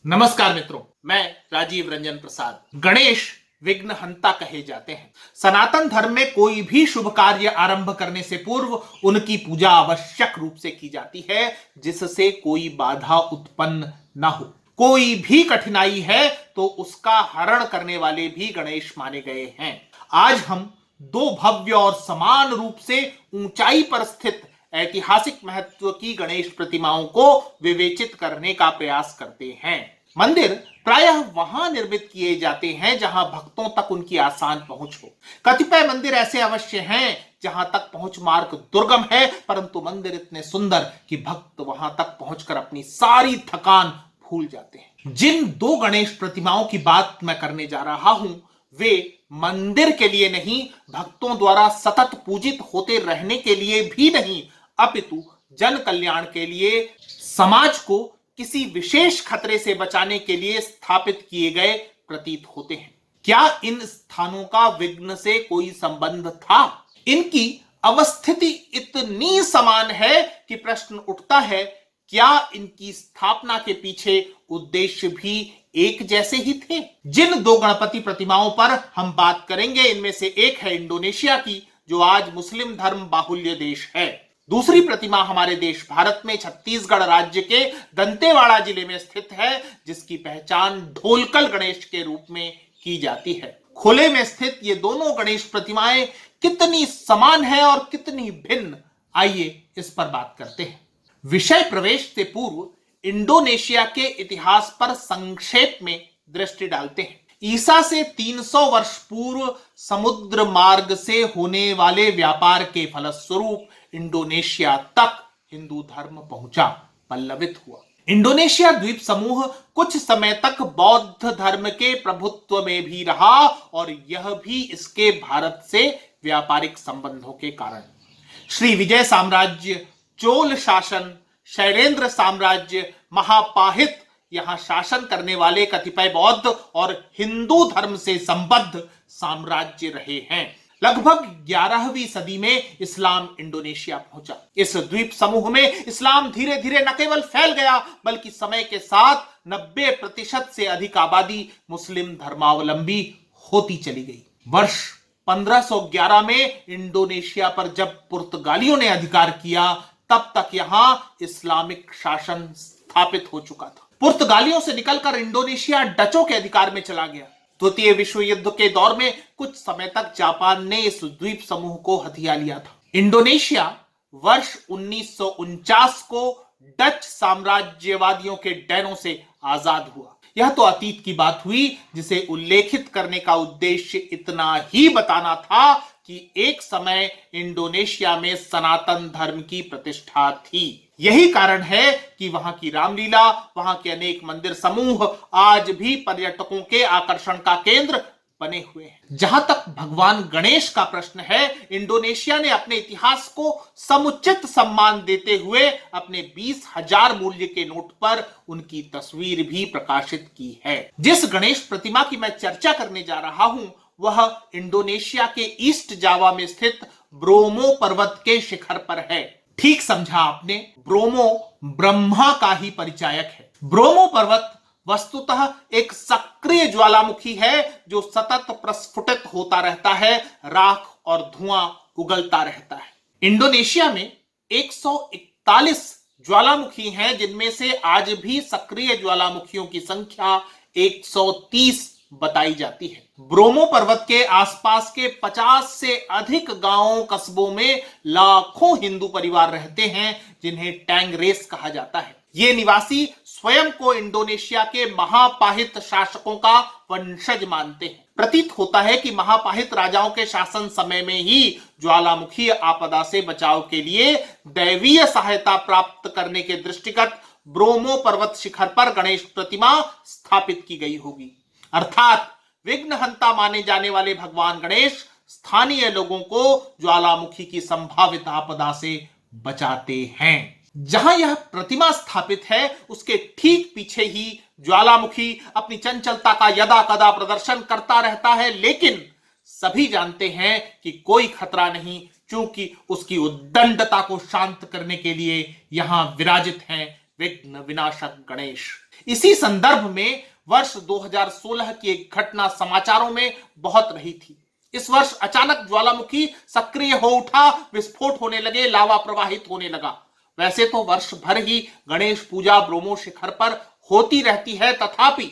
नमस्कार मित्रों, मैं राजीव रंजन प्रसाद। गणेश विघ्नहंता कहे जाते हैं। सनातन धर्म में कोई भी शुभ कार्य आरंभ करने से पूर्व उनकी पूजा आवश्यक रूप से की जाती है, जिससे कोई बाधा उत्पन्न न हो। कोई भी कठिनाई है तो उसका हरण करने वाले भी गणेश माने गए हैं। आज हम दो भव्य और समान रूप से ऊंचाई पर स्थित ऐतिहासिक महत्व की गणेश प्रतिमाओं को विवेचित करने का प्रयास करते हैं। मंदिर प्रायः वहां निर्मित किए जाते हैं जहां भक्तों तक उनकी आसान पहुंच हो। कतिपय मंदिर ऐसे अवश्य हैं जहां तक पहुंच मार्ग दुर्गम है, परंतु मंदिर इतने सुंदर कि भक्त वहां तक पहुंचकर अपनी सारी थकान भूल जाते हैं। जिन दो गणेश प्रतिमाओं की बात मैं करने जा रहा हूं, वे मंदिर के लिए नहीं, भक्तों द्वारा सतत पूजित होते रहने के लिए भी नहीं, अपितु जन कल्याण के लिए, समाज को किसी विशेष खतरे से बचाने के लिए स्थापित किए गए प्रतीत होते हैं। क्या इन स्थानों का विघ्न से कोई संबंध था? इनकी अवस्थिति इतनी समान है कि प्रश्न उठता है, क्या इनकी स्थापना के पीछे उद्देश्य भी एक जैसे ही थे? जिन दो गणपति प्रतिमाओं पर हम बात करेंगे, इनमें से एक है इंडोनेशिया की, जो आज मुस्लिम धर्म बाहुल्य देश है। दूसरी प्रतिमा हमारे देश भारत में छत्तीसगढ़ राज्य के दंतेवाड़ा जिले में स्थित है, जिसकी पहचान ढोलकल गणेश के रूप में की जाती है। खुले में स्थित ये दोनों गणेश प्रतिमाएं कितनी समान है और कितनी भिन्न, आइए इस पर बात करते हैं। विषय प्रवेश से पूर्व इंडोनेशिया के इतिहास पर संक्षेप में दृष्टि डालते हैं। ईसा से 300 वर्ष पूर्व समुद्र मार्ग से होने वाले व्यापार के फलस्वरूप इंडोनेशिया तक हिंदू धर्म पहुंचा, पल्लवित हुआ। इंडोनेशिया द्वीप समूह कुछ समय तक बौद्ध धर्म के प्रभुत्व में भी रहा, और यह भी इसके भारत से व्यापारिक संबंधों के कारण। श्री विजय साम्राज्य, चोल शासन, शैलेंद्र साम्राज्य, महापाहित यहां शासन करने वाले कतिपय बौद्ध और हिंदू धर्म से संबद्ध साम्राज्य रहे हैं। लगभग 11वीं सदी में इस्लाम इंडोनेशिया पहुंचा। इस द्वीप समूह में इस्लाम धीरे धीरे न केवल फैल गया, बल्कि समय के साथ 90% से अधिक आबादी मुस्लिम धर्मावलंबी होती चली गई। वर्ष 1511 में इंडोनेशिया पर जब पुर्तगालियों ने अधिकार किया, तब तक यहां इस्लामिक शासन स्थापित हो चुका था। पुर्तगालियों से निकलकर इंडोनेशिया डचों के अधिकार में चला गया। द्वितीय विश्व युद्ध के दौर में कुछ समय तक जापान ने इस द्वीप समूह को हथिया लिया था। इंडोनेशिया वर्ष 1949 को डच साम्राज्यवादियों के डैनों से आजाद हुआ। यह तो अतीत की बात हुई, जिसे उल्लेखित करने का उद्देश्य इतना ही बताना था कि एक समय इंडोनेशिया में सनातन धर्म की प्रतिष्ठा थी। यही कारण है कि वहां की रामलीला, वहां के अनेक मंदिर समूह आज भी पर्यटकों के आकर्षण का केंद्र बने हुए हैं। जहां तक भगवान गणेश का प्रश्न है, इंडोनेशिया ने अपने इतिहास को समुचित सम्मान देते हुए अपने 20,000 मूल्य के नोट पर उनकी तस्वीर भी प्रकाशित की है। जिस गणेश प्रतिमा की मैं चर्चा करने जा रहा हूं, वह इंडोनेशिया के ईस्ट जावा में स्थित ब्रोमो पर्वत के शिखर पर है। ठीक समझा आपने, ब्रोमो ब्रह्मा का ही परिचायक है। ब्रोमो पर्वत वस्तुतः एक सक्रिय ज्वालामुखी है जो सतत प्रस्फुटित होता रहता है, राख और धुआं उगलता रहता है। इंडोनेशिया में 141 ज्वालामुखी हैं, जिनमें से आज भी सक्रिय ज्वालामुखियों की संख्या 130 बताई जाती है। ब्रोमो पर्वत के आसपास के 50 से अधिक गांवों कस्बों में लाखों हिंदू परिवार रहते हैं, जिन्हें टैंगरेस कहा जाता है। ये निवासी स्वयं को इंडोनेशिया के महापाहित शासकों का वंशज मानते हैं। प्रतीत होता है कि महापाहित राजाओं के शासन समय में ही ज्वालामुखी आपदा से बचाव के लिए दैवीय सहायता प्राप्त करने के दृष्टिगत ब्रोमो पर्वत शिखर पर गणेश प्रतिमा स्थापित की गई होगी। अर्थात विघ्नहंता माने जाने वाले भगवान गणेश स्थानीय लोगों को ज्वालामुखी की संभावित आपदा से बचाते हैं। जहां यह प्रतिमा स्थापित है, उसके ठीक पीछे ही ज्वालामुखी अपनी चंचलता का यदा कदा प्रदर्शन करता रहता है, लेकिन सभी जानते हैं कि कोई खतरा नहीं, क्योंकि उसकी उद्दंडता को शांत करने के लिए यहां विराजित हैं विघ्न विनाशक गणेश। इसी संदर्भ में वर्ष 2016 की एक घटना समाचारों में बहुत रही थी। इस वर्ष अचानक ज्वालामुखी सक्रिय हो उठा, विस्फोट होने लगे, लावा प्रवाहित होने लगा। वैसे तो वर्ष भर ही गणेश पूजा ब्रोमो शिखर पर होती रहती है, तथापि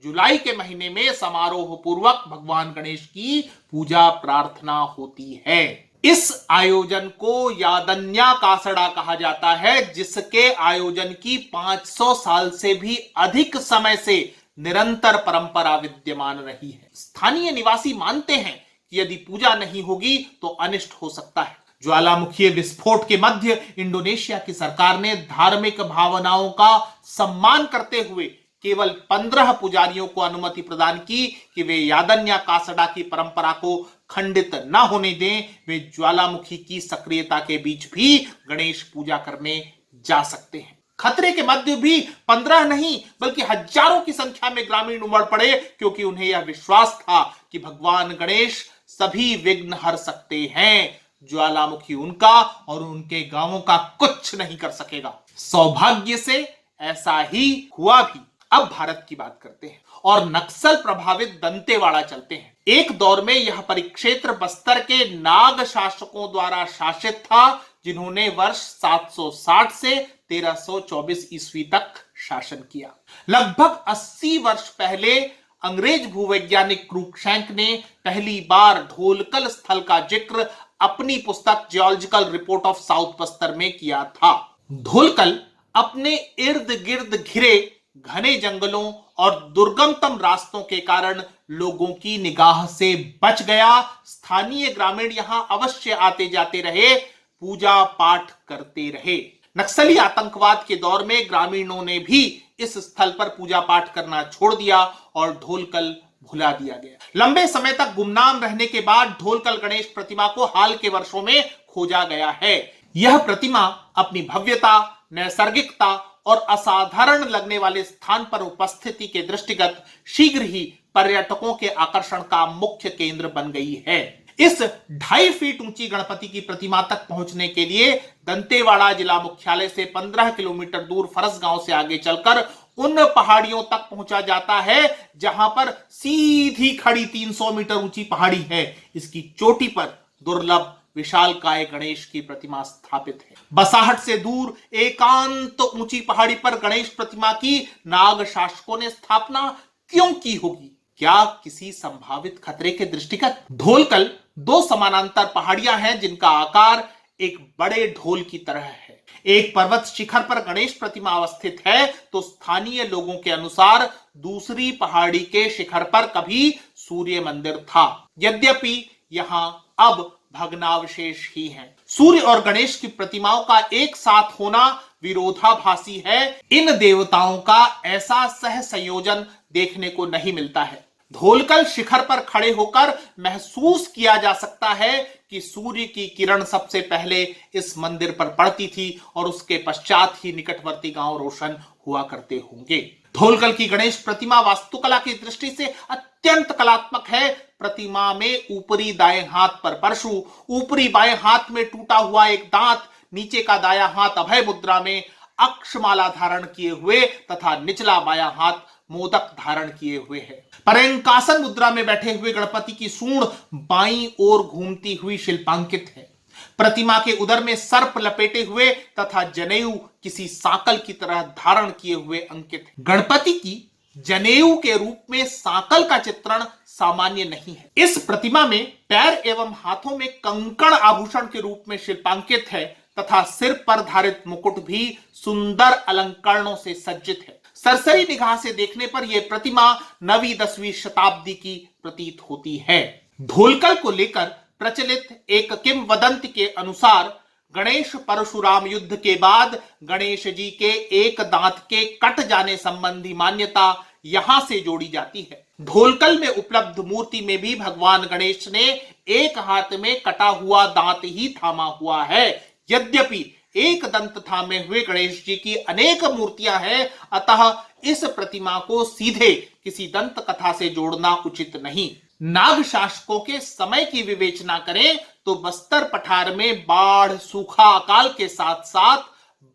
जुलाई के महीने में समारोह पूर्वक भगवान गणेश की पूजा प्रार्थना होती है। इस आयोजन को यादन्या कासड़ा कहा जाता है, जिसके आयोजन की 500 साल से भी अधिक समय से निरंतर परंपरा विद्यमान रही है। स्थानीय निवासी मानते हैं कि यदि पूजा नहीं होगी तो अनिष्ट हो सकता है। ज्वालामुखी विस्फोट के मध्य इंडोनेशिया की सरकार ने धार्मिक भावनाओं का सम्मान करते हुए केवल 15 पुजारियों को अनुमति प्रदान की कि वे यादन्या कासड़ा की परंपरा को खंडित न होने दें। वे ज्वालामुखी की सक्रियता के बीच भी गणेश पूजा करने जा सकते हैं। खतरे के मध्य भी 15 नहीं बल्कि हजारों की संख्या में ग्रामीण उमड़ पड़े, क्योंकि उन्हें यह विश्वास था कि भगवान गणेश सभी विघ्न हर सकते हैं। ज्वालामुखी उनका और उनके गांवों का कुछ नहीं कर सकेगा। सौभाग्य से ऐसा ही हुआ भी। अब भारत की बात करते हैं और नक्सल प्रभावित दंतेवाड़ा चलते हैं। एक दौर में यह परिक्षेत्र बस्तर के नाग शासकों द्वारा शासित था, जिन्होंने वर्ष 760 से 1324 ईस्वी तक शासन किया। लगभग 80 वर्ष पहले अंग्रेज भूवैज्ञानिक क्रूकशैंक ने पहली बार ढोलकल स्थल का जिक्र अपनी पुस्तक geological report of south Bastar में किया था। ढोलकल अपने इर्द गिर्द घिरे घने जंगलों और दुर्गमतम रास्तों के कारण लोगों की निगाह से बच गया। स्थानीय ग्रामीण यहां अवश्य आते जाते रहे, पूजा पाठ करते रहे। नक्सली आतंकवाद के दौर में ग्रामीणों ने भी इस स्थल पर पूजा पाठ करना छोड़ दिया और ढोलकल भुला दिया गया। लंबे समय तक गुमनाम रहने के बाद ढोलकल गणेश प्रतिमा को हाल के वर्षों में खोजा गया है। यह प्रतिमा अपनी भव्यता, नैसर्गिकता और असाधारण लगने वाले स्थान पर उपस्थिति के दृष्टिगत शीघ्र ही पर्यटकों के आकर्षण का मुख्य केंद्र बन गई है। इस 2.5 फीट ऊंची गणपति की प्रतिमा तक पहुंचने के लिए दंतेवाड़ा जिला मुख्यालय से 15 किलोमीटर दूर फरसगांव से आगे चलकर उन पहाड़ियों तक पहुंचा जाता है जहां पर सीधी खड़ी 300 मीटर ऊंची पहाड़ी है। इसकी चोटी पर दुर्लभ विशालकाय गणेश की प्रतिमा स्थापित है। बसाहट से दूर एकांत ऊंची पहाड़ी पर गणेश प्रतिमा की नाग शासकों ने स्थापना क्यों की होगी? क्या किसी संभावित खतरे के दृष्टिगत? ढोलकल 2 समानांतर पहाड़ियां हैं जिनका आकार एक बड़े ढोल की तरह है। एक पर्वत शिखर पर गणेश प्रतिमा अवस्थित है तो स्थानीय लोगों के अनुसार दूसरी पहाड़ी के शिखर पर कभी सूर्य मंदिर था। यद्यपि यहां अब भग्नावशेष ही हैं। सूर्य और गणेश की प्रतिमाओं का एक साथ होना विरोधाभासी है। इन देवताओं का ऐसा सह संयोजन देखने को नहीं मिलता है। ढोलकल शिखर पर खड़े होकर महसूस किया जा सकता है कि सूर्य की किरण सबसे पहले इस मंदिर पर पड़ती थी और उसके पश्चात ही निकटवर्ती गांव रोशन हुआ करते होंगे। ढोलकल की गणेश प्रतिमा वास्तुकला की दृष्टि से अत्यंत कलात्मक है। प्रतिमा में ऊपरी दाएं हाथ पर परशु, ऊपरी बाएं हाथ में टूटा हुआ एक दांत, नीचे का दायां हाथ अभय मुद्रा में अक्षमाला धारण किए हुए तथा निचला बायां हाथ मोदक धारण किए हुए है। पर्यंकासन मुद्रा में बैठे हुए गणपति की सूंड बाईं ओर घूमती हुई शिल्पांकित है। प्रतिमा के उदर में सर्प लपेटे हुए तथा जनेऊ किसी सांकल की तरह धारण किए हुए अंकित है। गणपति की जनेऊ के रूप में सांकल का चित्रण सामान्य नहीं है। इस प्रतिमा में पैर एवं हाथों में कंकण आभूषण के रूप में शिल्पांकित है तथा सिर पर धारित मुकुट भी सुंदर अलंकरणों से सज्जित है। सरसरी निगाह से देखने पर यह प्रतिमा 9वीं-10वीं शताब्दी की प्रतीत होती है। ढोलकल को लेकर प्रचलित एक किंवदंती के अनुसार गणेश परशुराम युद्ध के बाद गणेश जी के एक दांत के कट जाने संबंधी मान्यता यहां से जोड़ी जाती है। ढोलकल में उपलब्ध मूर्ति में भी भगवान गणेश ने एक हाथ में कटा हुआ दांत ही थामा हुआ है। यद्यपि एक दंत थामे हुए गणेश जी की अनेक मूर्तियां हैं, अतः इस प्रतिमा को सीधे किसी दंत कथा से जोड़ना उचित नहीं। नाग शासकों के समय की विवेचना करें तो बस्तर पठार में बाढ़, सूखा, अकाल के साथ साथ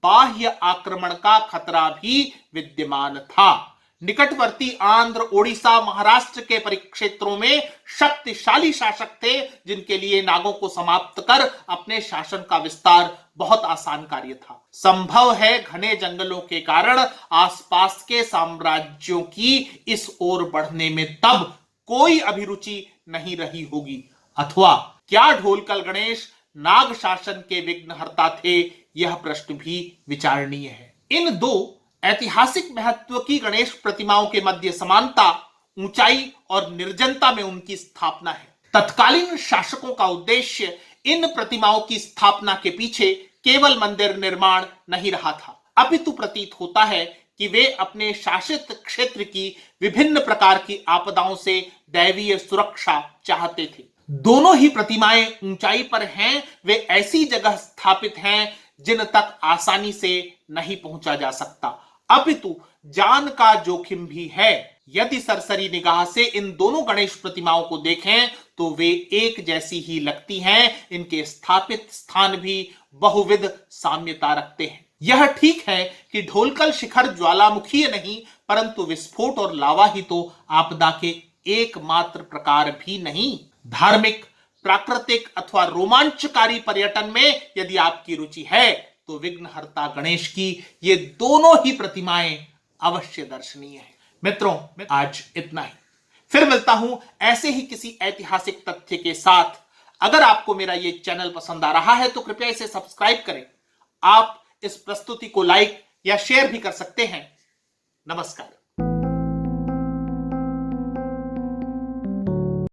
बाह्य आक्रमण का खतरा भी विद्यमान था। निकटवर्ती आंध्र, ओडिशा, महाराष्ट्र के परिक्षेत्रों में शक्तिशाली शासक थे जिनके लिए नागों को समाप्त कर अपने शासन का विस्तार बहुत आसान कार्य था। संभव है घने जंगलों के कारण आसपास के साम्राज्यों की इस ओर बढ़ने में तब कोई अभिरुचि नहीं रही होगी, अथवा क्या ढोलकल गणेश नाग शासन के विघ्नहर्ता थे, यह प्रश्न भी विचारणीय है। इन दो ऐतिहासिक महत्व की गणेश प्रतिमाओं के मध्य समानता ऊंचाई और निर्जनता में उनकी स्थापना है। तत्कालीन शासकों का उद्देश्य इन प्रतिमाओं की स्थापना के पीछे केवल मंदिर निर्माण नहीं रहा था, अपितु प्रतीत होता है कि वे अपने शासित क्षेत्र की विभिन्न प्रकार की आपदाओं से दैवीय सुरक्षा चाहते थे। दोनों ही प्रतिमाएं ऊंचाई पर हैं, वे ऐसी जगह स्थापित हैं जिन तक आसानी से नहीं पहुंचा जा सकता, अपितु जान का जोखिम भी है। यदि सरसरी निगाह से इन दोनों गणेश प्रतिमाओं को देखें तो वे एक जैसी ही लगती हैं। इनके स्थापित स्थान भी बहुविध साम्यता रखते हैं। यह ठीक है कि ढोलकल शिखर ज्वालामुखी नहीं, परंतु विस्फोट और लावा ही तो आपदा के एकमात्र प्रकार भी नहीं। धार्मिक, प्राकृतिक अथवा रोमांचकारी पर्यटन में यदि आपकी रुचि है तो विघ्नहर्ता गणेश की ये दोनों ही प्रतिमाएं अवश्य दर्शनीय है। मित्रों, आज इतना ही। फिर मिलता हूं ऐसे ही किसी ऐतिहासिक तथ्य के साथ। अगर आपको मेरा ये चैनल पसंद आ रहा है तो कृपया इसे सब्सक्राइब करें। आप इस प्रस्तुति को लाइक या शेयर भी कर सकते हैं। नमस्कार।